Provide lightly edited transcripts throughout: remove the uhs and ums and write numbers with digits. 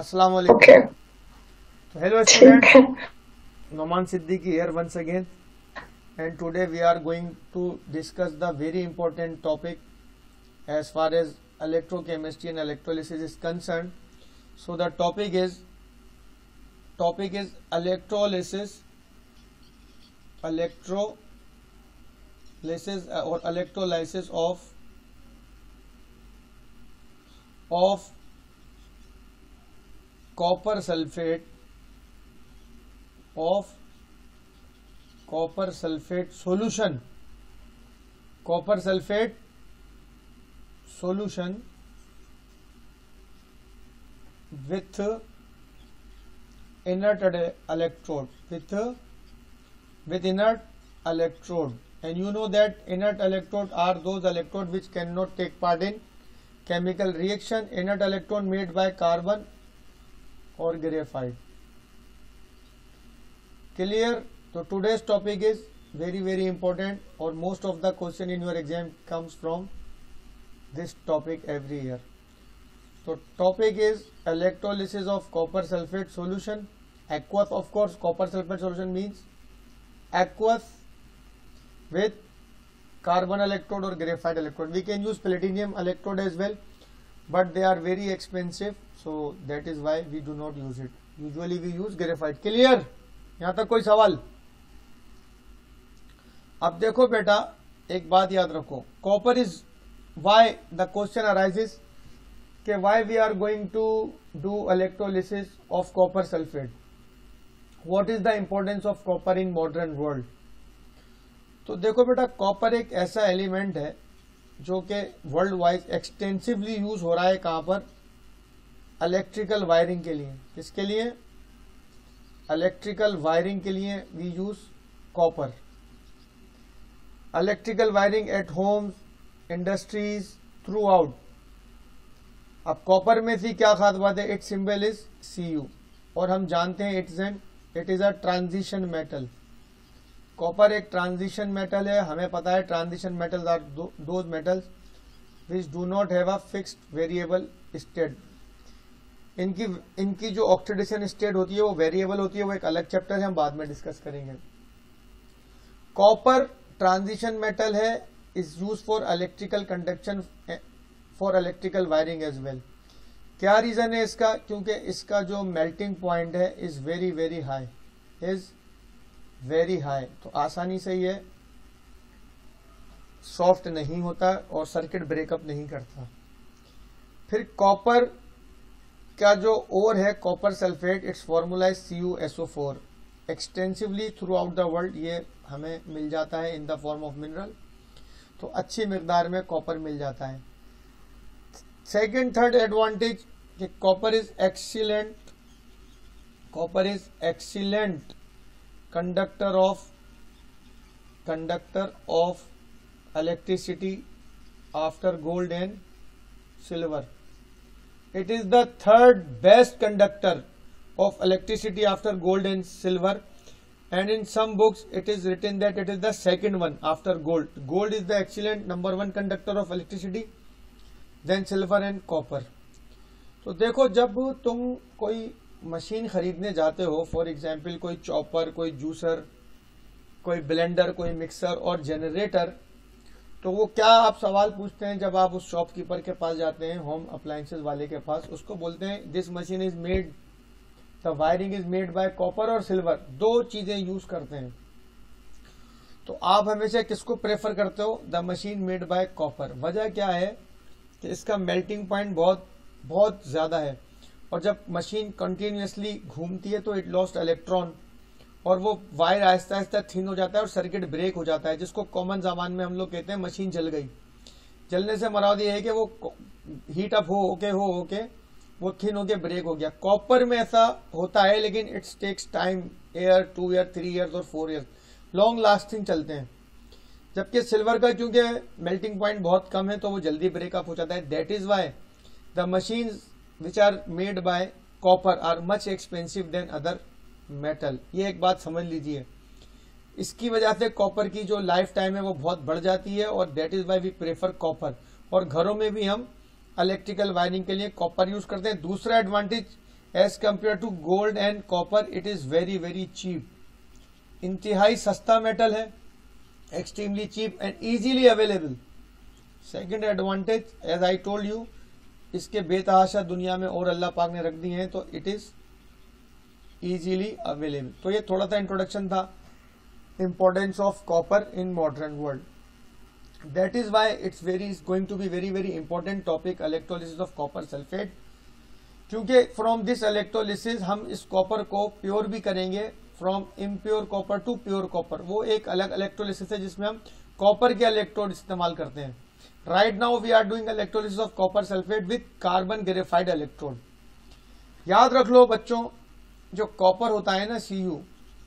अस्सलाम वालेकुम। Okay. So hello ठीक students, है। Noman Siddiqui here once again, and today we are going to discuss the very important topic as far as electrochemistry and electrolysis is concerned. So the topic is electrolysis or electrolysis of copper sulfate solution with inert electrode with inert electrode. And you know that inert electrode are those electrodes which cannot take part in chemical reaction. Inert electron made by carbon or graphite. Clear? So today's topic is very important, or most of the question in your exam comes from this topic every year. So topic is electrolysis of copper sulfate solution, aqueous. Of course, copper sulfate solution means aqueous with carbon electrode or graphite electrode. We can use platinum electrode as well, but they are very expensive, so that is why we do not use it. Usually we use graphite. Clear? यहाँ तक कोई सवाल? अब देखो बेटा, एक बात याद रखो, copper is why the question arises कि why we are going to do electrolysis of copper sulphate, what is the importance of copper in modern world. तो देखो बेटा, कॉपर एक ऐसा एलिमेंट है जो कि वर्ल्ड वाइज एक्सटेंसिवली यूज हो रहा है। कहां पर? इलेक्ट्रिकल वायरिंग के लिए। किसके लिए? इलेक्ट्रिकल वायरिंग के लिए we use copper. Electrical wiring at homes, industries, throughout. अब कॉपर में से क्या खास बात है? इट सिंबल इज Cu, और हम जानते हैं it is a transition metal. Copper एक ट्रांजिशन मेटल है। हमें पता है transition metals are those metals which do not have a fixed variable state. इनकी जो ऑक्सीडेशन स्टेट होती है वो वेरिएबल होती है, वो एक अलग चैप्टर है, हम बाद में डिस्कस करेंगे। कॉपर ट्रांजिशन मेटल है, is use for electrical conduction, for electrical wiring as well. क्या रीजन है इसका? क्योंकि इसका जो मेल्टिंग पॉइंट है इज वेरी हाई, तो आसानी से ये सॉफ्ट नहीं होता और सर्किट ब्रेकअप नहीं करता। फिर कॉपर का जो ओर है copper sulphate, it's formula is CuSO4। Extensively through out the world ये हमें मिल जाता है in the form of mineral, तो अच्छी मिकदार में कॉपर मिल जाता है। सेकेंड थर्ड एडवांटेज कि copper is excellent conductor of electricity after gold and silver. It is the third best conductor of electricity after gold and silver, and in some books it is written that it is the second one after gold. Gold is the excellent number one conductor of electricity, then silver and copper. तो देखो, जब तुम कोई machine खरीदने जाते हो, for example कोई chopper, कोई जूसर, कोई ब्लेंडर, कोई मिक्सर और जनरेटर, तो वो क्या आप सवाल पूछते हैं जब आप उस शॉपकीपर के पास जाते हैं, होम अप्लायंसेस वाले के पास? उसको बोलते हैं this machine is made, the wiring is made by copper और सिल्वर। दो चीजें यूज करते हैं, तो आप हमेशा किसको प्रेफर करते हो? The machine made by copper. वजह क्या है कि इसका मेल्टिंग पॉइंट बहुत ज्यादा है, और जब मशीन कंटिन्यूसली घूमती है तो इट लॉस्ट इलेक्ट्रॉन, और वो वायर आहिस्ता आहिस्ता थिन हो जाता है और सर्किट ब्रेक हो जाता है, जिसको कॉमन जबान में हम लोग कहते हैं मशीन जल गई। जलने से मराद ये है कि वो हीट अप होके वो थिन होके ब्रेक हो गया। कॉपर में ऐसा होता है, लेकिन it's takes time, year, 2 year, 3 years और 4 ईयर्स, लॉन्ग लास्टिंग चलते हैं। जबकि सिल्वर का क्योंकि मेल्टिंग पॉइंट बहुत कम है तो वो जल्दी ब्रेकअप हो जाता है। That is why the machines which are made by copper are much expensive than other metal. ये एक बात समझ लीजिए। इसकी वजह से कॉपर की जो लाइफ टाइम है वो बहुत बढ़ जाती है, और that is why we prefer copper. और घरों में भी हम इलेक्ट्रिकल वायरिंग के लिए कॉपर यूज करते हैं। दूसरा advantage as compare to gold and copper it is very very cheap. इंतहाई सस्ता मेटल है, extremely cheap and easily available. Second advantage as I told you, इसके बेतहाशा दुनिया में और अल्लाह पाक ने रख दी हैं, तो इट इज इजीली अवेलेबल। तो ये थोड़ा सा इंट्रोडक्शन था importance of copper in modern world. That is why it's going to be very very important topic electrolysis of copper sulphate, क्योंकि फ्रॉम दिस इलेक्ट्रोलिसिस हम इस कॉपर को प्योर भी करेंगे, from impure copper to pure copper. वो एक अलग electrolysis है जिसमें हम कॉपर के इलेक्ट्रोड इस्तेमाल करते हैं। Right now we are doing electrolysis of copper sulphate with carbon graphite electrode. याद रख लो बच्चों, जो कॉपर होता है ना Cu,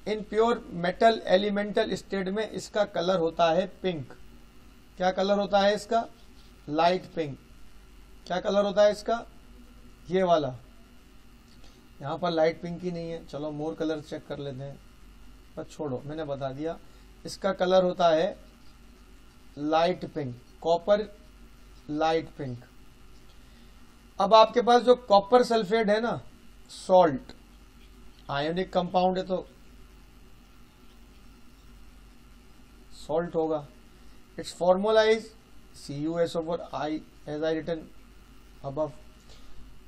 in pure metal elemental state में इसका कलर होता है पिंक। क्या कलर होता है इसका? Light pink. क्या कलर होता है इसका? ये वाला। यहां पर लाइट पिंक ही नहीं है, चलो मोर कलर चेक कर लेते हैं, पर छोड़ो, मैंने बता दिया। इसका कलर होता है light pink, copper light pink. अब आपके पास जो कॉपर सल्फेट है ना, सॉल्ट आयोनिक कंपाउंड है तो सॉल्ट होगा। It's formula is CuSO4 I as I written above.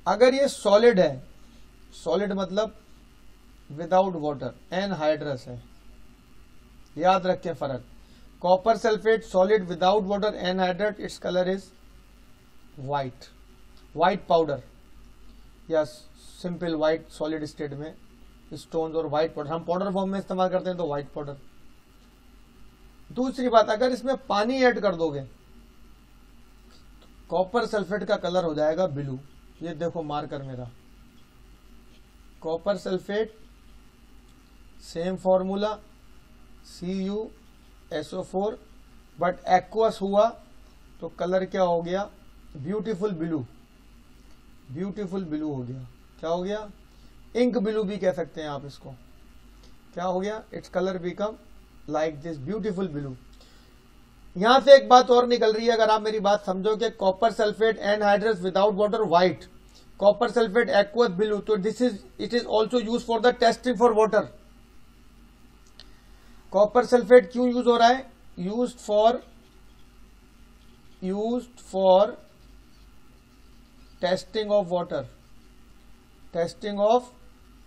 अगर ये सॉलिड है, सॉलिड मतलब विदाउट वाटर, एनहाइड्रस है, याद रखें फर्क। Copper sulphate solid without water anhydride, its colour is white, white powder या सिंपल व्हाइट सॉलिड स्टेट में स्टोन्स और व्हाइट पाउडर। हम पाउडर फॉर्म में इस्तेमाल करते हैं तो व्हाइट पाउडर। दूसरी बात, अगर इसमें पानी ऐड कर दोगे तो कॉपर सल्फेट का कलर हो जाएगा ब्लू। ये देखो मार्कर मेरा, copper sulphate same formula CuSO4, but aqueous हुआ तो कलर क्या हो गया? ब्यूटीफुल ब्लू, ब्यूटीफुल ब्लू हो गया। क्या हो गया? इंक ब्लू भी कह सकते हैं आप इसको। क्या हो गया? Its colour become like this, beautiful blue. यहां से एक बात और निकल रही है, अगर आप मेरी बात समझोगे, copper sulphate anhydrous without water white, copper sulphate aqueous blue, तो this is it is also use for the testing for water. Copper sulphate क्यों यूज हो रहा है? Used for testing of water, testing of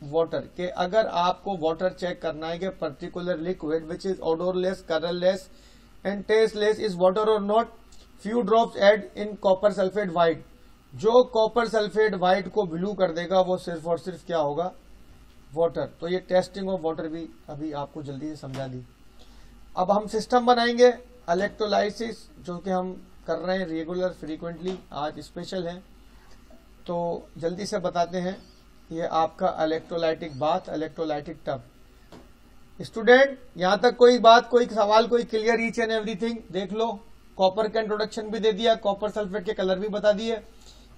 water के अगर आपको water check करना है कि particular liquid which is odourless, colourless and tasteless is water और not, few drops add in copper sulphate white. जो कॉपर सल्फेट व्हाइट को blue कर देगा वो सिर्फ और सिर्फ क्या होगा? वाटर। तो ये टेस्टिंग ऑफ वाटर भी अभी आपको जल्दी से समझा दी। अब हम सिस्टम बनाएंगे इलेक्ट्रोलाइसिस, जो कि हम कर रहे हैं रेगुलर फ्रीक्वेंटली, आज स्पेशल है तो जल्दी से बताते हैं। ये आपका electrolytic bath, electrolytic tub. Student यहां तक कोई बात, कोई सवाल, कोई क्लियर? ईच एंड एवरीथिंग देख लो। कॉपर का इंट्रोडक्शन भी दे दिया, कॉपर सल्फेट के कलर भी बता दिए,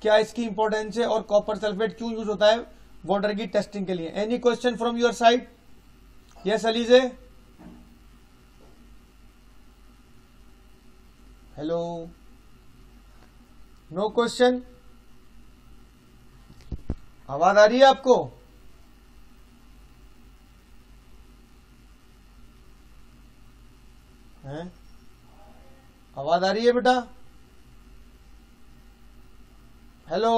क्या इसकी इंपॉर्टेंस है और कॉपर सल्फेट क्यों यूज होता है वाटर की टेस्टिंग के लिए। Any question from your side? Yes अलीजे? हेलो? No question? आवाज आ रही है आपको? हैं? आवाज आ रही है बेटा? हेलो?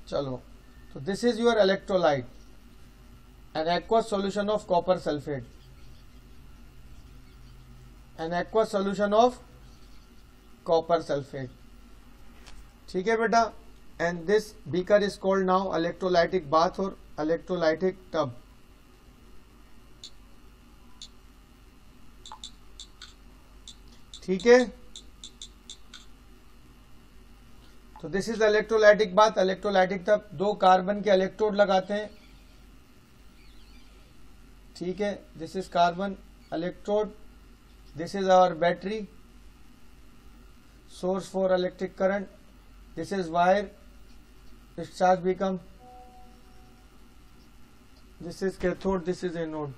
चलो, तो this is your electrolyte, an aqueous solution of copper sulphate, an aqueous solution of copper sulphate. ठीक है बेटा? And this beaker is called now electrolytic bath और इलेक्ट्रोलाइटिक टब। ठीक है? तो this is electrolytic bath, electrolytic tub. दो carbon के electrode लगाते हैं। ठीक है? This is carbon electrode, this is our battery, source for electric current, this is wire, its charge become, this is cathode, this is anode।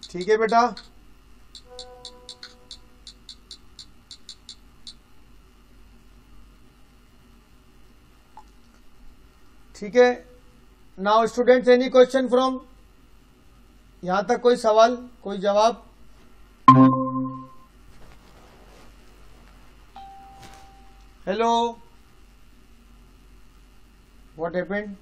ठीक है बेटा? ठीक है, now students any question from, यहां तक कोई सवाल, कोई जवाब? Hello, what happened?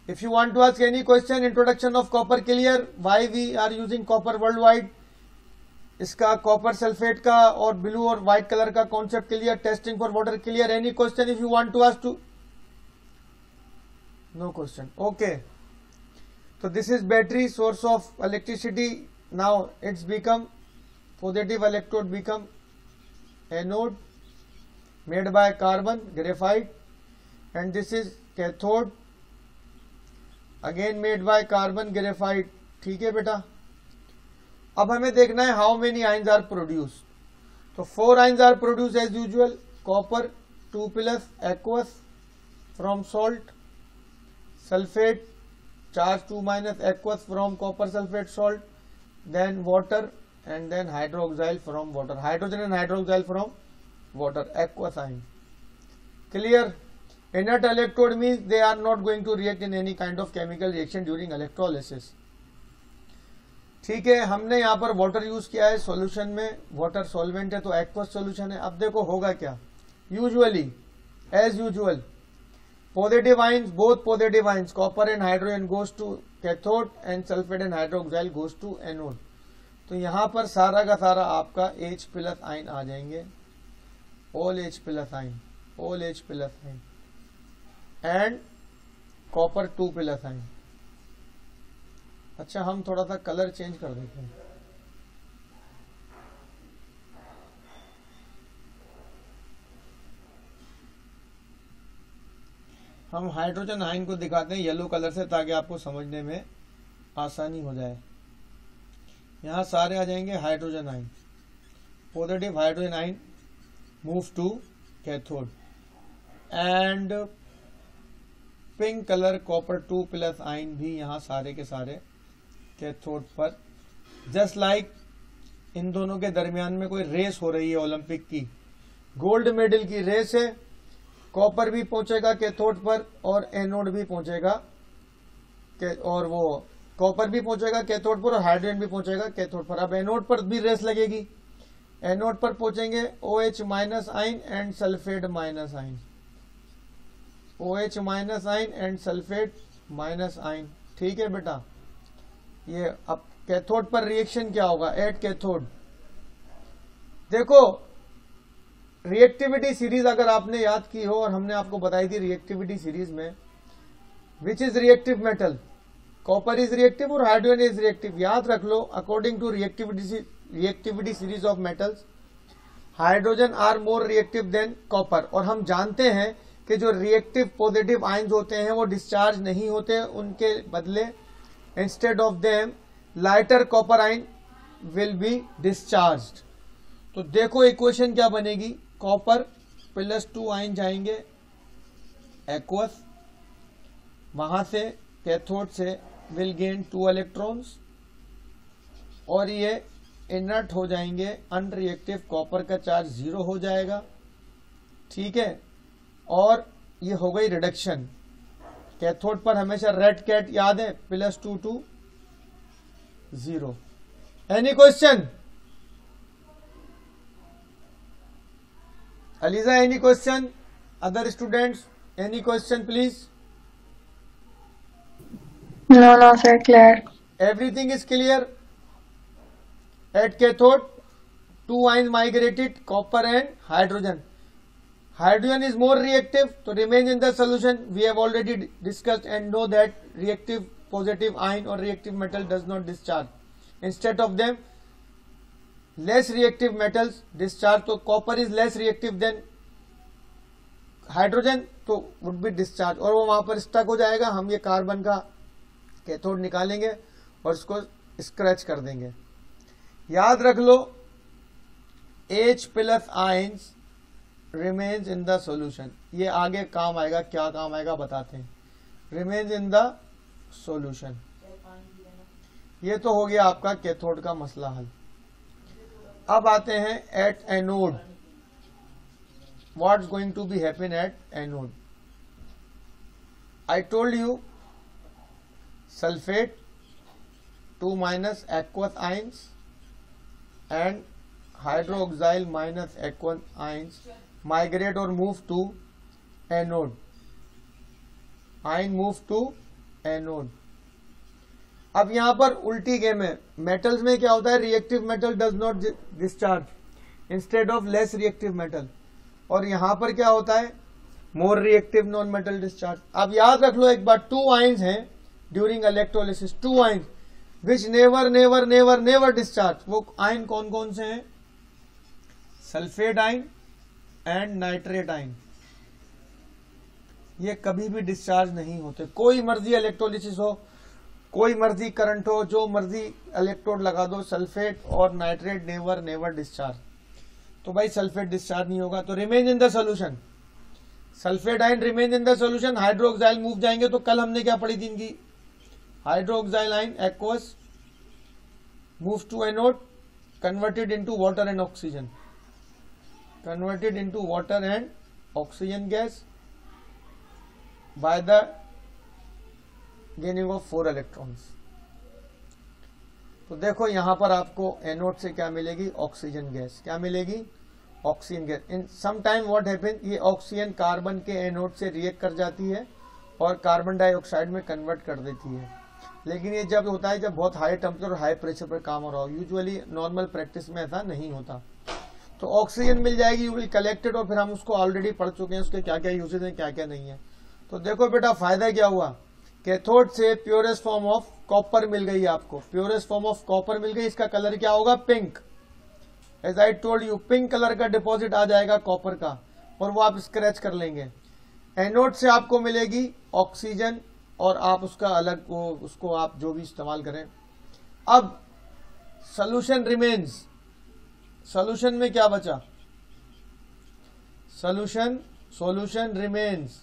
If you want to ask any question, introduction of copper clear, why we are using copper worldwide, इसका कॉपर सल्फेट का और ब्लू और व्हाइट कलर का concept clear, testing for water clear, any question if you want to ask to? No question, okay. तो this is battery source of electricity, now it's become positive electrode become anode made by carbon graphite, and this is cathode again made by carbon graphite. ठीक है बेटा, अब हमें देखना है how many ions are produce. तो 4 ions are produce as usual, copper 2+ aqueous from salt, sulphate charge 2- aqueous from copper sulphate salt, then water and then hydroxyl from water, hydrogen and hydroxyl from water, aqueous ion. Clear? Inert electrode means they are not going to react in any kind of chemical reaction during electrolysis. ठीक है, हमने यहाँ पर water use किया है solution में, water solvent है तो एक्वस सॉल्यूशन है। अब देखो होगा क्या, usually as usual positive ions, both positive ions copper and hydrogen goes to cathode and sulphate and hydroxyl goes to anode. तो यहाँ पर सारा का सारा आपका H+ आयन आ जाएंगे, all H+ ion, all H+ ion and copper 2+ ion. अच्छा, हम थोड़ा सा कलर चेंज कर देते हैं। हम हाइड्रोजन आयन को दिखाते हैं येलो कलर से ताकि आपको समझने में आसानी हो जाए। यहां सारे आ जाएंगे hydrogen ion, positive hydrogen ion move to cathode, and pink colour copper 2+ ion भी यहां सारे के सारे कैथोड पर। जस्ट लाइक इन दोनों के दरमियान में कोई रेस हो रही है ओलंपिक की, गोल्ड मेडल की रेस है, कॉपर भी पहुंचेगा कैथोड पर और एनोड भी पहुंचेगा, और वो कॉपर भी पहुंचेगा कैथोड पर और हाइड्रोजन भी पहुंचेगा कैथोड पर। अब एनोड पर भी रेस लगेगी, एनोड पर पहुंचेंगे OH- ion and sulphate minus ion, OH- ion and sulphate minus ion. ठीक है बेटा, ये अब कैथोड पर रिएक्शन क्या होगा एट कैथोड। देखो रिएक्टिविटी सीरीज अगर आपने याद की हो, और हमने आपको बताई थी रिएक्टिविटी सीरीज में, which is reactive metal, copper is reactive और हाइड्रोजन इज रिएक्टिव। याद रख लो, according to reactivity series of metals, hydrogen are more reactive than copper. और हम जानते हैं कि जो रिएक्टिव पॉजिटिव आयंस होते हैं वो डिस्चार्ज नहीं होते, उनके बदले instead of them lighter copper ion will be discharged. तो देखो इक्वेशन क्या बनेगी, कॉपर +2 आयन जाएंगे एक्वस, वहां से कैथोड से विल गेन 2 इलेक्ट्रॉन्स, और ये इनर्ट हो जाएंगे अनरिएक्टिव, कॉपर का चार्ज 0 हो जाएगा। ठीक है, और ये हो गई रिडक्शन। कैथोड पर हमेशा रेड कैट याद है, +2 to 0। Any question? Aliza, any question? Other students, any question please? No, sir, clear. Everything is clear? At cathode, 2 ions migrated, copper and hydrogen. Hydrogen is more reactive, so remains in the solution. We have already discussed and know that reactive positive ion or reactive metal does not discharge. Instead of them, less reactive metals discharge, तो copper is less reactive than hydrogen, तो would be discharge, और वो वहां पर stuck हो जाएगा। हम ये कार्बन का कैथोड निकालेंगे और इसको स्क्रैच कर देंगे। याद रख लो, H+ ions remains in the solution. ये आगे काम आएगा, क्या काम आएगा बताते हैं। रिमेन्स इन द सॉल्यूशन, ये तो हो गया आपका कैथोड का मसला हल। अब आते हैं at anode, what's going to be happen at anode. I told you sulphate 2 minus aqueous ions and hydroxyl minus aqueous ions migrate or move to anode. Ion move to anode. अब यहां पर उल्टी गेम है. Metals में क्या होता है, reactive metal does not discharge instead of less reactive metal, और यहां पर क्या होता है, more reactive non metal discharge. अब याद रख लो एक बार, 2 आयंस हैं during electrolysis, 2 ions which never never never never discharge. वो आयन कौन कौन से हैं, sulphate ion and nitrate ion. ये कभी भी डिस्चार्ज नहीं होते. कोई मर्जी इलेक्ट्रोलिसिस हो, कोई मर्जी करंट हो, जो मर्जी इलेक्ट्रोड लगा दो, सल्फेट और नाइट्रेट नेवर नेवर डिस्चार्ज. तो भाई सल्फेट डिस्चार्ज नहीं होगा, तो remain in the solution. Sulphate ion remain in the solution. Hydroxyl move जाएंगे. तो कल हमने क्या पढ़ी थी इनकी, hydroxyl ion aqueous move to anode, converted into water and oxygen, converted into water and oxygen gas by the gaining of 4 electrons. तो देखो यहां पर आपको एनोड से क्या मिलेगी, ऑक्सीजन गैस. क्या मिलेगी, oxygen gas. In some time what happen, ये ऑक्सीजन कार्बन के एनोड से रिएक्ट कर जाती है और कार्बन डाइऑक्साइड में कन्वर्ट कर देती है. लेकिन ये जब होता है जब बहुत हाई टेम्परेचर और हाई प्रेशर पर काम हो रहा हो. यूजुअली नॉर्मल प्रैक्टिस में ऐसा नहीं होता. तो ऑक्सीजन मिल जाएगी, यू विल कलेक्टेड, और फिर हम उसको ऑलरेडी पढ़ चुके हैं उसके क्या क्या यूजेज हैं, क्या क्या नहीं है. तो देखो बेटा फायदा क्या हुआ, कैथोड से प्योरेस्ट फॉर्म ऑफ कॉपर मिल गई आपको, प्योरेस्ट फॉर्म ऑफ कॉपर मिल गई. इसका कलर क्या होगा, pink. As I told you, pink colour का डिपॉजिट आ जाएगा कॉपर का, और वो आप स्क्रैच कर लेंगे. एनोड से आपको मिलेगी ऑक्सीजन, और आप उसका अलग वो उसको आप जो भी इस्तेमाल करें. अब सोल्यूशन रिमेन्स, सोल्यूशन में क्या बचा, सोल्यूशन रिमेन्स.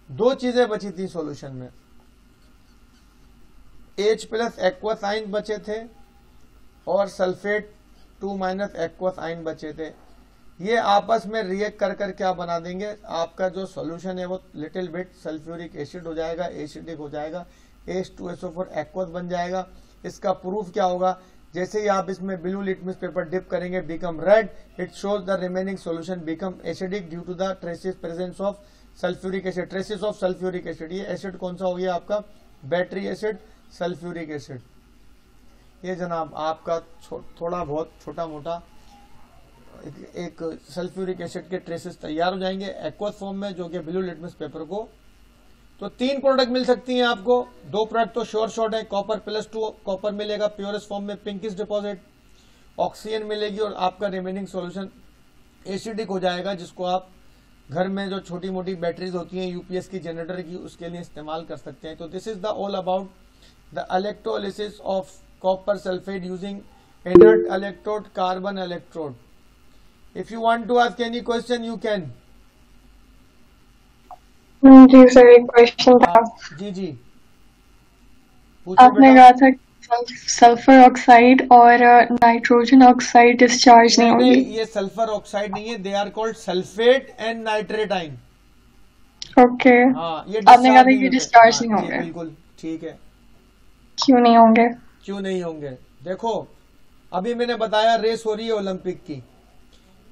2 चीजें बची थी सोल्यूशन में, H प्लस एक्वस आयन बचे थे और सल्फेट 2 माइनस एक्वस आयन बचे थे. ये आपस में रिएक्ट कर कर क्या बना देंगे, आपका जो सॉल्यूशन है वो लिटिल बिट सल्फ्यूरिक एसिड हो जाएगा, एसिडिक हो जाएगा, H2SO4 एक्वस बन जाएगा. इसका प्रूफ क्या होगा, जैसे ही आप इसमें ब्लू लिटमस पेपर डिप करेंगे, become red, it shows the remaining solution become acidic due to the traces presence of sulphuric acid. Traces of sulphuric acid, ये एसिड कौन सा हो गया आपका, बैटरी एसिड, सल्फ्यूरिक एसिड. ये जनाब आपका थोड़ा बहुत छोटा मोटा एक सल्फ्यूरिक एसिड के ट्रेसेस तैयार हो जाएंगे एक्वस फॉर्म में, जो कि ब्लू लिटमस पेपर को. तो 3 प्रोडक्ट मिल सकती हैं आपको. 2 प्रोडक्ट तो श्योर शॉर्ट है, कॉपर प्लस 2 कॉपर मिलेगा प्योरेस्ट फॉर्म में, पिंकिश डिपॉजिट, ऑक्सीजन मिलेगी, और आपका रिमेनिंग सॉल्यूशन एसिडिक हो जाएगा, जिसको आप घर में जो छोटी मोटी बैटरीज होती हैं यूपीएस की, जनरेटर की, उसके लिए इस्तेमाल कर सकते हैं. तो this is the all about the electrolysis of copper sulphate using inert electrode, carbon electrode. If you want to ask any question, you can. जी सर, एक क्वेश्चन था. जी आपने कहा था सल्फर ऑक्साइड और नाइट्रोजन ऑक्साइड डिस्चार्ज नहीं होंगे. ये सल्फर ऑक्साइड नहीं है, they are called sulphate and nitrate ion. Okay. हाँ, ये आपने कहा था कि डिस्चार्ज नहीं होंगे. बिल्कुल ठीक है. क्यों नहीं होंगे, क्यों नहीं होंगे, देखो अभी मैंने बताया रेस हो रही है ओलंपिक की.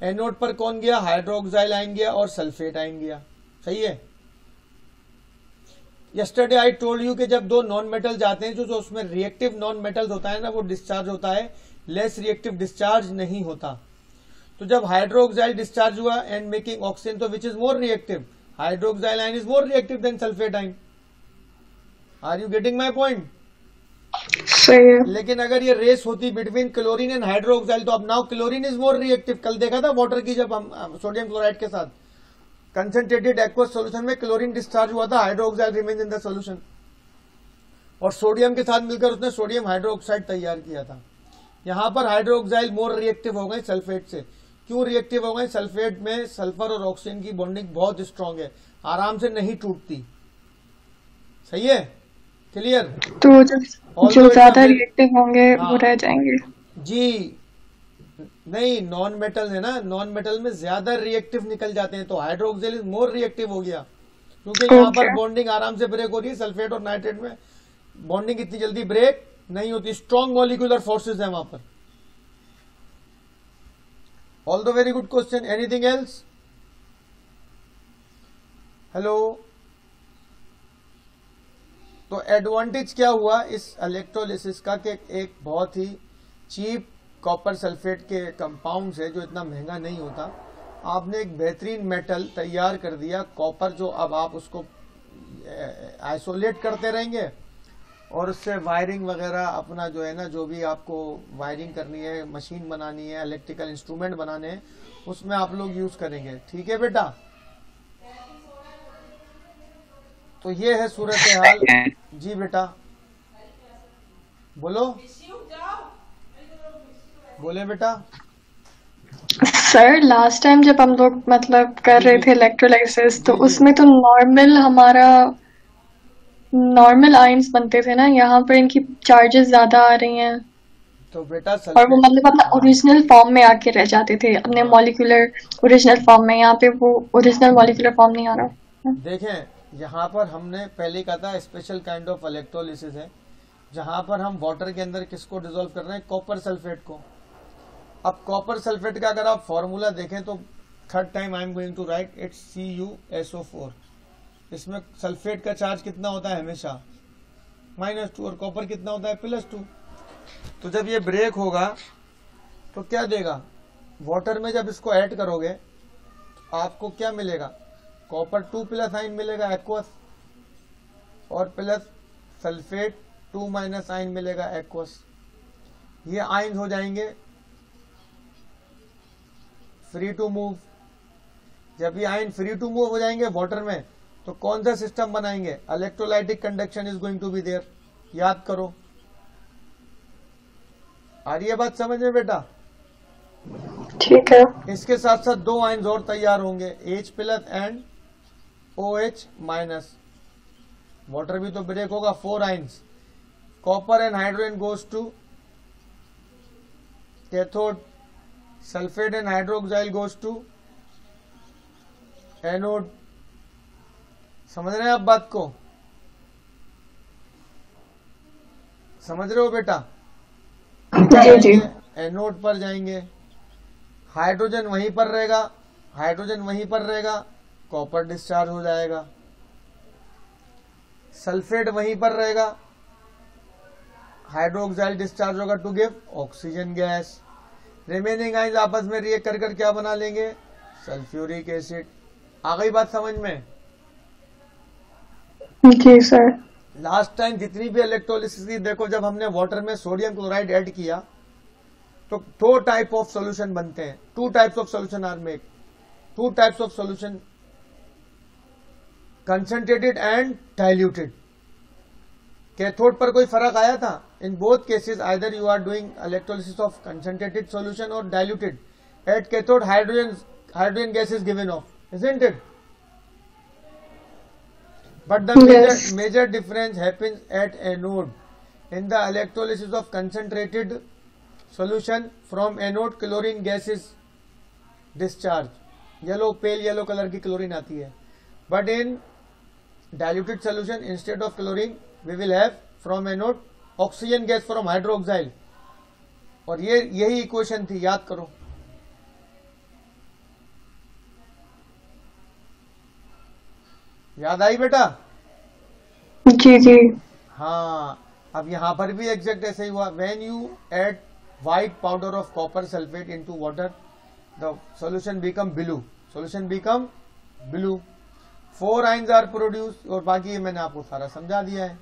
एनोड पर कौन गया, हाइड्रोक्साइल आयन गया और सल्फेट आयन गया. सही है. यस्टरडे आई टोल्ड यू कि जब 2 नॉन मेटल जाते हैं, जो उसमें रिएक्टिव नॉन मेटल्स होता है ना, वो डिस्चार्ज होता है, लेस रिएक्टिव डिस्चार्ज नहीं होता. तो जब हाइड्रोक्साइल डिस्चार्ज हुआ एंड मेकिंग ऑक्सीजन, तो which is more reactive, hydroxyl ion is more reactive than sulphate ion. Are you getting my point. सही है. लेकिन अगर ये रेस होती बिटवीन क्लोरीन एंड हाइड्रोक्साइल, तो अब now chlorine is more reactive. कल देखा था वाटर की, जब हम सोडियम क्लोराइड के साथ कंसंट्रेटेड एक्वस सॉल्यूशन में क्लोरीन डिस्चार्ज हुआ था, hydroxyl remain in the solution, और सोडियम के साथ मिलकर उसने सोडियम हाइड्रोक्साइड तैयार किया था. यहां पर हाइड्रोक्साइल मोर रिएक्टिव हो गए सल्फेट से. क्यों रिएक्टिव हो गए, सल्फेट में सल्फर और ऑक्सीजन की बॉन्डिंग बहुत स्ट्रांग है, आराम से नहीं टूटती. सही है, क्लियर. तो जो ज्यादा रिएक्टिव होंगे वो रह जाएंगे. जी नहीं, नॉन मेटल है ना, नॉन मेटल में ज्यादा रिएक्टिव निकल जाते हैं, तो हाइड्रोक्सिल इज मोर रिएक्टिव हो गया, क्योंकि यहाँ पर Okay. बॉन्डिंग आराम से ब्रेक हो रही है। सल्फेट और नाइट्रेट में बॉन्डिंग इतनी जल्दी ब्रेक नहीं होती, स्ट्रॉन्ग मॉलिक्यूलर फोर्सेस है वहां पर। All the very good question. Anything else? Hello. तो एडवांटेज क्या हुआ इस इलेक्ट्रोलिसिस का कि एक बहुत ही चीप कॉपर सल्फेट के कंपाउंड है जो इतना महंगा नहीं होता, आपने एक बेहतरीन मेटल तैयार कर दिया कॉपर, जो अब आप उसको आइसोलेट करते रहेंगे और उससे वायरिंग वगैरह अपना जो है ना, जो भी आपको वायरिंग करनी है, मशीन बनानी है, इलेक्ट्रिकल इंस्ट्रूमेंट बनाने हैं, उसमें आप लोग यूज करेंगे। ठीक है बेटा? तो ये है सूरत हाल। जी बेटा बोलो, बोले बेटा। सर लास्ट टाइम जब हम लोग मतलब कर रहे थे इलेक्ट्रोलाइसिस, तो जी, जी। उसमें तो नॉर्मल आयंस बनते थे ना, यहाँ पर इनकी चार्जेस ज्यादा आ रही हैं तो बेटा और वो सल्फेट, मतलब अपना हाँ ओरिजिनल फॉर्म में आके रह जाते थे, अपने हाँ, मॉलिक्यूलर ओरिजिनल फॉर्म में। यहाँ पे वो ओरिजिनल मॉलिक्यूलर फॉर्म नहीं आ रहा। देखें यहाँ पर हमने पहले कहा था स्पेशल काइंड ऑफ इलेक्ट्रोलिसिस है, जहां पर हम वाटर के अंदर किसको डिसॉल्व कर रहे हैं? कॉपर सल्फेट को। अब कॉपर सल्फेट का अगर आप फॉर्मूला देखें तो third time I am going to write it's CuSO4। इसमें सल्फेट का चार्ज कितना होता है? हमेशा -2, और कॉपर कितना होता है? +2। तो जब ये ब्रेक होगा तो क्या देगा? वाटर में जब इसको ऐड करोगे तो आपको क्या मिलेगा? कॉपर 2+ आयन मिलेगा एक्वस, और प्लस सल्फेट 2- आयन मिलेगा एक्वस। ये आयन हो जाएंगे फ्री टू मूव। जब ये आयन फ्री टू मूव हो जाएंगे वाटर में, तो कौन सा सिस्टम बनाएंगे? Electrolytic conduction is going to be there. याद करो। आ रही है बात समझ में बेटा? ठीक है। इसके साथ साथ 2 आयन्स और तैयार होंगे, H+ एंड OH-। वाटर भी तो ब्रेक होगा, 4 ions. Copper and hydrogen goes to cathode, sulphate and hydroxyl goes to anode. समझ रहे हैं आप बात को? समझ रहे हो बेटा? जी जी। एनोड पर जाएंगे, हाइड्रोजन वहीं पर रहेगा, हाइड्रोजन वहीं पर रहेगा, कॉपर डिस्चार्ज हो जाएगा। सल्फेट वहीं पर रहेगा, हाइड्रोक्साइड डिस्चार्ज होगा to give oxygen gas. Remaining ions आपस में रिएक्ट कर कर क्या बना लेंगे? Sulphuric acid. आ गई बात समझ में? जी सर। लास्ट टाइम जितनी भी इलेक्ट्रोलिसिस की, देखो जब हमने वाटर में सोडियम क्लोराइड ऐड किया तो 2 टाइप ऑफ सॉल्यूशन बनते हैं। 2 types of solution are made. 2 types of solution, concentrated and diluted. Cathode पर कोई फर्क आया था? In both cases either you are doing electrolysis of concentrated solution और diluted. At cathode hydrogen gas is given off, isn't it? But the Yes. major difference happens at anode. In the electrolysis of concentrated solution, from anode chlorine gas is discharged. pale yellow color की chlorine आती है. But in diluted solution, instead of chlorine, we will have from anode oxygen gas from hydroxyl. और ये यही equation थी, याद करो. याद आई बेटा? जी जी। हाँ, अब यहां पर भी एग्जैक्ट ऐसे ही हुआ. When you add white powder of copper sulfate into water, the solution become blue. Solution become blue. 4 ions are produced. और बाकी ये मैंने आपको सारा समझा दिया है.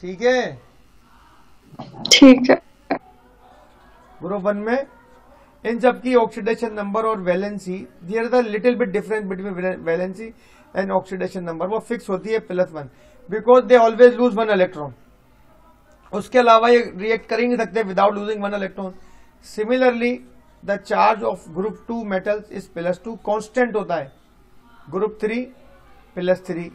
ठीक है? ठीक है। ग्रुप 1 में इन सबकी ऑक्सीडेशन नंबर और valency, there is a little bit difference between valency and oxidation number. वो फिक्स होती है +1 because they always lose 1 electron. उसके अलावा ये रिएक्ट कर ही नहीं सकते without losing 1 electron. Similarly the charge of group 2 metals is +2, constant होता है. ग्रुप 3 +3.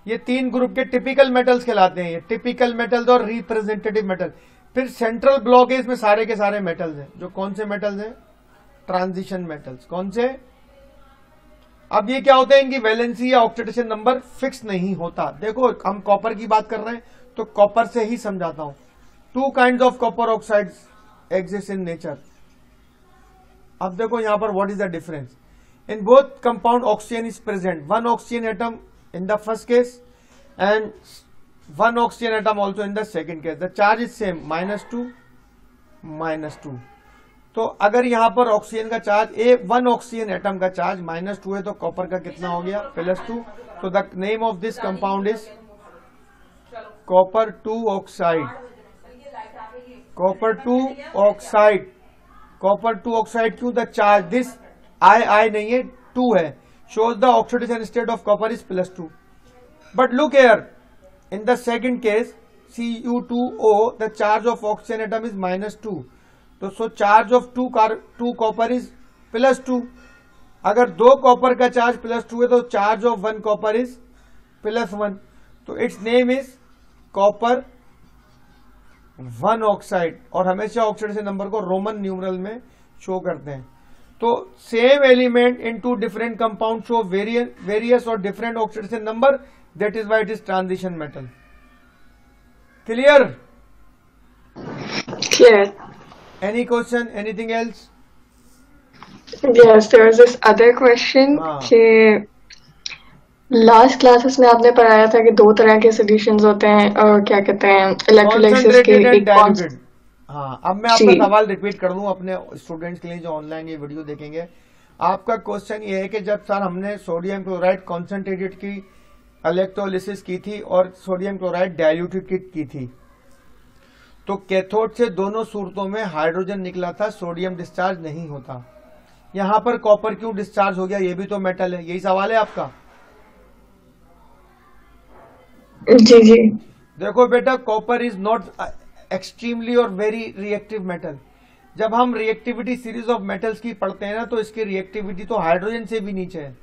ये 3 ग्रुप के टिपिकल मेटल्स कहलाते हैं. ये टिपिकल मेटल्स और रिप्रेजेंटेटिव मेटल. फिर सेंट्रल ब्लॉकेज में सारे के सारे मेटल्स हैं, जो कौन से मेटल्स हैं, ट्रांजिशन मेटल्स। कौन से? अब ये क्या होते हैं, इनकी वैलेंसी या ऑक्सीडेशन नंबर फिक्स नहीं होता। देखो हम कॉपर की बात कर रहे हैं तो कॉपर से ही समझाता हूं। 2 kinds of copper oxides exist in nature. अब देखो यहां पर what is the difference. In both compound oxygen is present, 1 oxygen atom in the first case and 1 oxygen atom also in the second case. The charge is same, -2 -2। तो अगर यहां पर oxygen का charge 1 oxygen atom का charge -2 है तो copper का कितना हो गया, +2। तो the name of this compound is copper 2 oxide. Copper 2 oxide, copper 2 oxide. क्यों? द चार्ज दिस आई नहीं है, 2 है, shows the oxidation state of copper is +2। But look here, in the second case Cu2O, the charge of oxygen atom is -2। तो so charge of 2 copper is +2। अगर 2 copper का charge +2 है तो charge of 1 copper is +1। तो it's name is copper 1 oxide. और हमेशा oxidation number को Roman numeral में शो करते हैं। तो same element in 2 different compound show various और different oxidation number, that is why it is transition metal। Clear? Clear. Any question, anything else? Yes, there was this other question कि last classes में आपने पढ़ाया था कि 2 तरह के solutions होते हैं और क्या कहते हैं इलेक्ट्रोलाइसिस के एक डाइल्यूटेड। हाँ, अब मैं आपका सवाल रिपीट कर दूं अपने स्टूडेंट्स के लिए जो ऑनलाइन ये वीडियो देखेंगे। आपका क्वेश्चन ये है कि जब सर हमने सोडियम क्लोराइड कॉन्सेंट्रेटेड की इलेक्ट्रोलिसिस की थी और सोडियम क्लोराइड डाइल्यूटेड की थी, तो कैथोड से दोनों सूरतों में हाइड्रोजन निकला था, सोडियम डिस्चार्ज नहीं होता। यहां पर कॉपर क्यों डिस्चार्ज हो गया? ये भी तो मेटल है। यही सवाल है आपका? जी जी। देखो बेटा, कॉपर इज नॉट एक्सट्रीमली और वेरी रिएक्टिव मेटल। जब हम रिएक्टिविटी सीरीज ऑफ मेटल्स की पढ़ते हैं ना, तो इसकी रिएक्टिविटी तो हाइड्रोजन से भी नीचे है।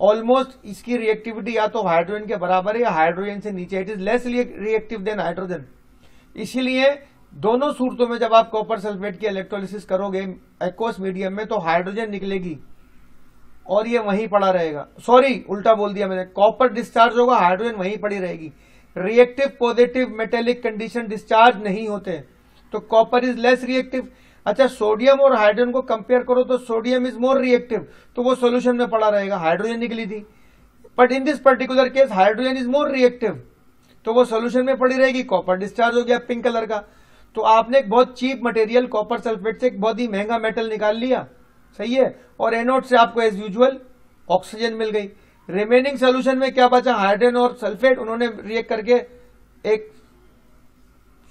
ऑलमोस्ट इसकी रिएक्टिविटी या तो हाइड्रोजन के बराबर है या हाइड्रोजन से नीचे। It is less reactive than hydrogen. इसीलिए दोनों सूरतों में जब आप कॉपर सल्फेट की इलेक्ट्रोलिसिस करोगे एक्वस मीडियम में, तो हाइड्रोजन निकलेगी और ये वहीं पड़ा रहेगा। सॉरी, उल्टा बोल दिया मैंने। कॉपर डिस्चार्ज होगा, हाइड्रोजन वहीं पड़ी रहेगी। Reactive positive metallic condition discharge नहीं होते, तो कॉपर इज लेस रिएक्टिव। अच्छा, सोडियम और हाइड्रोजन को कंपेयर करो तो सोडियम इज मोर रिएक्टिव, तो वो सॉल्यूशन में पड़ा रहेगा, हाइड्रोजन निकली थी। But in this particular case hydrogen is more reactive, तो वो सॉल्यूशन में पड़ी रहेगी। कॉपर डिस्चार्ज हो गया पिंक कलर का। तो आपने एक बहुत चीप मटेरियल कॉपर सल्फेट से एक बहुत ही महंगा मेटल निकाल लिया, सही है, और एनोड से आपको एज यूजुअल ऑक्सीजन मिल गई। रिमेनिंग सोल्यूशन में क्या बचा? हाइड्रोजन और सल्फेट। उन्होंने रिएक्ट करके एक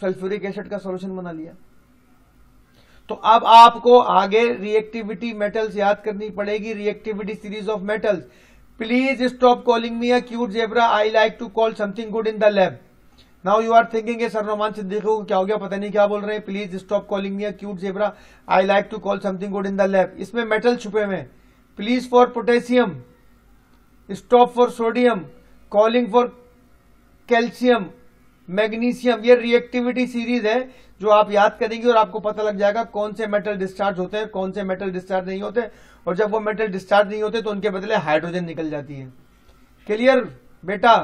सल्फ्यूरिक एसिड का सॉल्यूशन बना लिया। तो अब आपको आगे रिएक्टिविटी मेटल्स याद करनी पड़ेगी, reactivity series of metals. Please stop calling me a cute zebra, I like to call something good in the lab. Now you are thinking sir Noman Siddiqui को क्या हो गया, पता नहीं क्या बोल रहे हैं। Please stop calling me a cute zebra, I like to call something good in the lab. इसमें मेटल छुपे हुए हैं। Please for potassium, stop for sodium, calling for calcium, magnesium. ये रिएक्टिविटी सीरीज है जो आप याद करेंगे और आपको पता लग जाएगा कौन से मेटल डिस्चार्ज होते हैं, कौन से मेटल डिस्चार्ज नहीं होते। और जब वो मेटल डिस्चार्ज नहीं होते तो उनके बदले हाइड्रोजन निकल जाती है। क्लियर बेटा?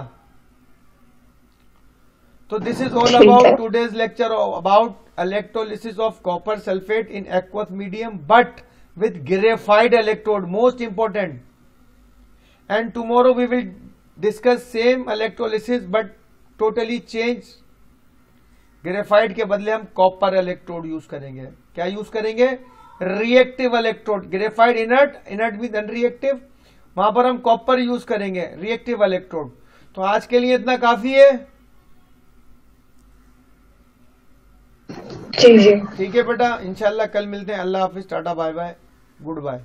तो this is all about today's lecture about electrolysis of copper sulphate in aqueous medium but with graphite electrode, most important. And tomorrow we will discuss same electrolysis but totally change. Graphite के बदले हम copper electrode use करेंगे। क्या use करेंगे? Reactive electrode. Graphite inert, inert mean unreactive, वहां पर हम copper use करेंगे, रिएक्टिव इलेक्ट्रोड। तो आज के लिए इतना काफी है। जी जी, ठीक है बेटा, इंशाल्लाह कल मिलते हैं। अल्लाह हाफिज, tata, bye bye, good bye.